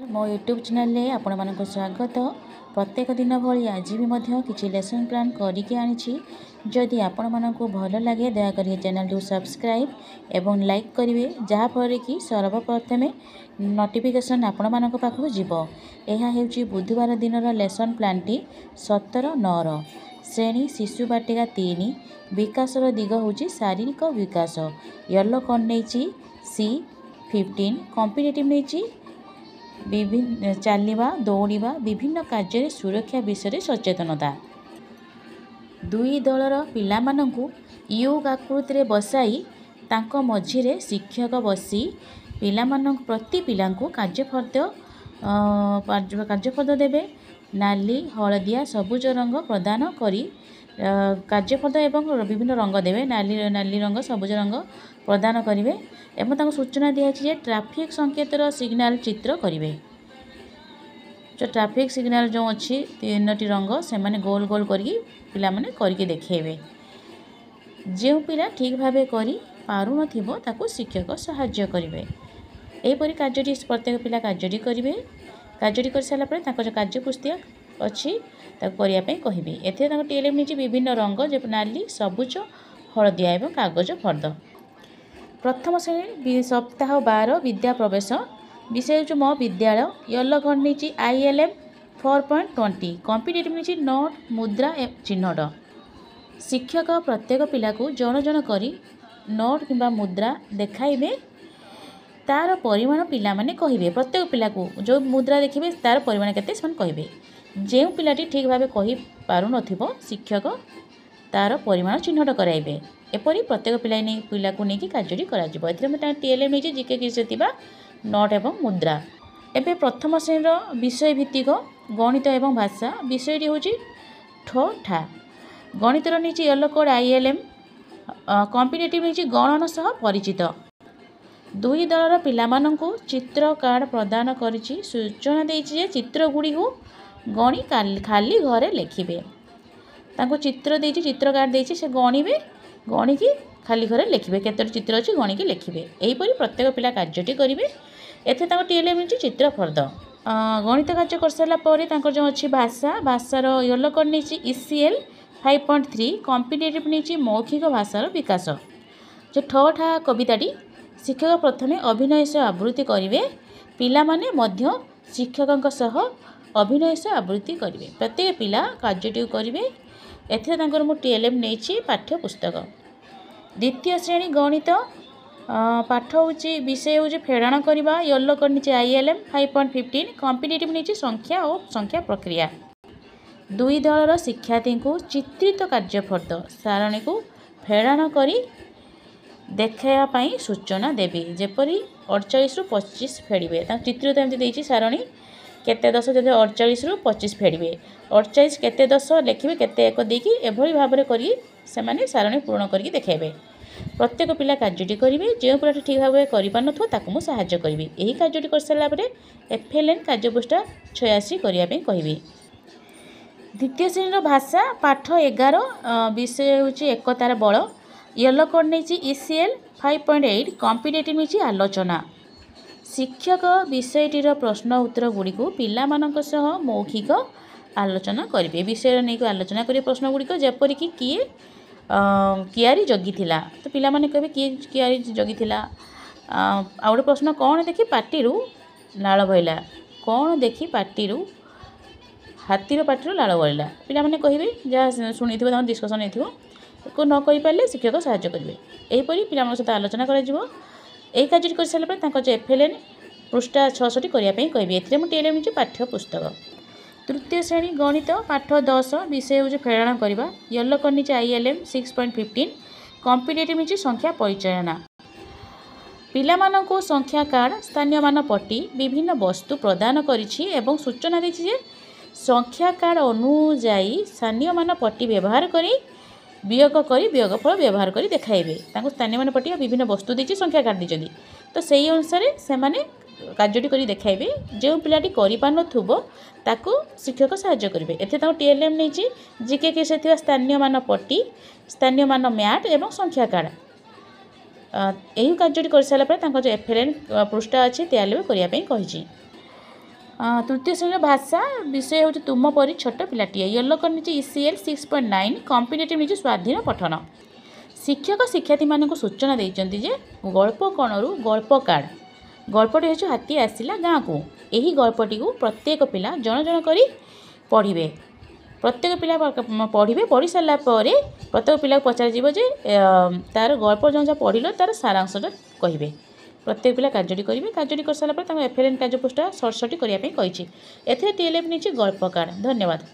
मो YouTube channel रे आपण मानक स्वागत। प्रत्येक दिन भली आज भी मध्य किसी लेसन प्लान करके आनी। जदि आपण मानक भल लगे दयाकोरी चैनल को सब्सक्राइब एवं लाइक करेंगे, जहाँफल कि सर्वप्रथमे नोटिफिकेशन आपण मानक पाखु जीवो। यह हेउची बुधवार दिन लेसन प्लान टी 17/9 श्रेणी शिशु बाटिका 3 विकासर दिग होची शारीरिक विकास। येलो कौन नहीं C15 कॉम्पिटिटिव नहीं विभिन्न चलवा दौड़ा विभिन्न कार्य सुरक्षा विषय सचेतनता। दुई दलर पिला मानंकु योग आकृति रे बसाई तांको मझिरे शिक्षक बसी पिला मानंक प्रति पिलांकु कार्यफल देबे। नाली हलदिया सबुज रंग प्रदान करी कार्यफल एवं विभिन्न रंग देवे। नाली रंग सबुज रंग प्रदान करेंगे एवं तांको सूचना दिया ट्रैफिक संकेतर सिग्नल चित्र करेंगे। जो ट्रैफिक सिग्नल जो अच्छी 3टी रंग से माने गोल गोल करके पिला माने करके देखेबे। जो पिला ठीक भावे करी पारु नथिबो ताको शिक्षक सहाय्य करेंगे। एहीपरि कार्यटी प्रत्येक पिला कार्यटी करेंगे। कार्यटी कर सारा पर ताको जो कार्य पुस्तक अच्छी ताको करिया पे कहिबे। एथे ताको टीएलएम नीचे विभिन्न रंग जे नाली सबुज हलदिया एवं कागज फर्द। प्रथम श्रेणी सप्ताह 12 विद्या प्रवेश विषय जो मो विद्यालय। येलो कौन नहीं ILM 4.20 कॉम्पिटिटिव नहीं नोट मुद्रा चिन्हट। शिक्षक प्रत्येक पिला को जन जन करी नोट किंबा मुद्रा देखाइबे। तार परिमाण पिला माने कहिबे। प्रत्येक पिला को जो मुद्रा देखिबे तार परिमाण केते समान कहिबे। जे पिलाटी ठीक भावे कहि पारु नथिबो शिक्षक तार परिमाण चिन्हट कराइबे। एपरि प्रत्येक पिला को लेकिन कार्यटी कराजिबो। एथिरे टीएलएम नहीं जीके किसे थिबा नोट एवं मुद्रा। एबे प्रथम श्रेणी विषय भित्तिक गणित एवं भाषा विषयटी होची ठो ठा। गणितर नहीं येलो कोड ILM कॉम्पिटिटिव नहीं गणन सह परिचित। दुई दलर पिला मानंकु चित्र कार्ड प्रदान करिछि। सूचना देछि जे चित्र गुडी को गणी खाली घरे लिखिबे। तांको चित्र देछि चित्र कार्ड देछि से गणिबे। गणी की खाली घरे लिखिबे। केतोटी चित्र अछि गणी की लिखिबे। एहीपरि प्रत्येक पिला कार्यटी करिवे। एथे तांको टीएलएम नहीं चित्र फर्द। गणित कार्य कर सारा पर तांको जो अछि भाषार येलो कोड नहीं ECL 5.3 कॉम्पिटिटिव नहीं मौखिक भाषार विकास। जो ठो ठा कविताटी शिक्षक प्रथमे अभिनय से आवृत्ति करेंगे। पिला माने मध्य शिक्षक सह अभिनय से आवृत्ति करेंगे। प्रत्येक पिला कार्यटी करेंगे। एथे तांकर मु टीएलएम नहीं पाठ्य पुस्तक। द्वितीय श्रेणी गणित पाठ होची विषय होची फेड़ाण करवा। येलो कोड नहीं ILM 5.15 कॉम्पिटिटिव नहीं संख्या और संख्या प्रक्रिया। दुई दलर शिक्षार्थी को चित्रित कार्यफल सारणी को फेड़ाण करी देखा पाई सूचना देवी। जेपरी 48 रु 25 फेड़े। चित्रित एमती देछि सारणी केते 10 जदि 48 रु 25 फेड़े। 48 केते 10 लिखिबे केते 1 देकी एभली भाव में करी से माने सारणी पूर्ण करके देखेबे। प्रत्येक पिला कार्यटी करेंगे। जो पिला ठीक भाव में करिपारनथो ताकु मु सहाय्य करिवि। एही कार्यटी कर सारा परे FLN कार्यपुष्टा 86 करिया पे कहिवि। द्वितीय श्रेणी भाषा पाठ 11 विषय होची एकतार बल। येलो कोड नहीं ECL 5.8 कॉम्पिटिटिव नहीं आलोचना। शिक्षक विषयटीर प्रश्न उत्तर गुड़ी को पिला मानक सह मौखिक आलोचना करेंगे। विषय नहीं आलोचना करेंगे प्रश्न गुड़िक जेपरिक किए कियारी जगी थिला तो पिला माने कहबे कियारी जगी थिला। आ गोटे प्रश्न कौन देखी पाटिरू लाल बहिला। कौन देखी पाटिरू हाथीर पाटिरू लाल बहिला। पिला माने कहबे जहाँ शुणिथिबो तांको डिस्कशन हेथिबो को न कहि पाले शिक्षक सहाय्य करेंगे। एहीपरि पिला सहित आलोचना कराजिबो। एही कार्यटी कर सारा तांको जे FLN पृष्ठा 66 करिया पे कहबे। एथिरे मु टीएलएम नहीं पाठ्य पुस्तक। तृतीय श्रेणी गणित पाठ 10 विषय होची फेड़ाण करवा। येलो कोड नहीं ILM 6.15 कॉम्पिटिटिव नहीं संख्या परिचयना। पिला माननको संख्या कार्ड स्थानीय मान पट्टी विभिन्न वस्तु प्रदान करिछि एवं सूचना देछि जे संख्या कार्ड अनुଯାयी स्थानीय मान पट्टी व्यवहार करी वियोगफल व्यवहार करी देखाइबे। तांको स्थानीय मान पट्टी विभिन्न वस्तु देछि संख्या कार्ड दिछथि तो सेही अनुसार से माने कार्यटी करी देखाइबे। जो पिलाटी करि पारनथुबो ताकू शिक्षक सहाय्य करेंगे। एथे तांको टीएलएम नहीं जीके किसे थिबा स्थानीय मान पट्टी स्थानीय मान मैट एवं संख्या कार्ड। यही कार्यटी कर सारा पर जो FLN पृष्ठा अच्छी तैयार करिया पे कहिछि। तृतीय श्रेणी भाषा विषय हूँ तुम परी छोट पिलाटीए। येलो कलर नीचे ECL 6.9 कॉम्पिटिटिव नीचे स्वाधीन पठन। शिक्षक शिक्षार्थी मानक सूचना देते जे गल्प कणरू गल्प कार्ड गल्पटी हूँ हाथी आसला गाँ को। यही गल्पटी को प्रत्येक पिला जन जन करी पढ़े। प्रत्येक पिला पढ़े पढ़ी सारा प्रत्येक पिला पचार तार गल्प जो पढ़ल तार सारांशटा कहे। प्रत्येक पिला कार्य करेंगे। कार्य कर सारापर FLN कार्य पृष्ठा 67 करने कही। एथिरे TLF नीचे गल्प कार्ड। धन्यवाद।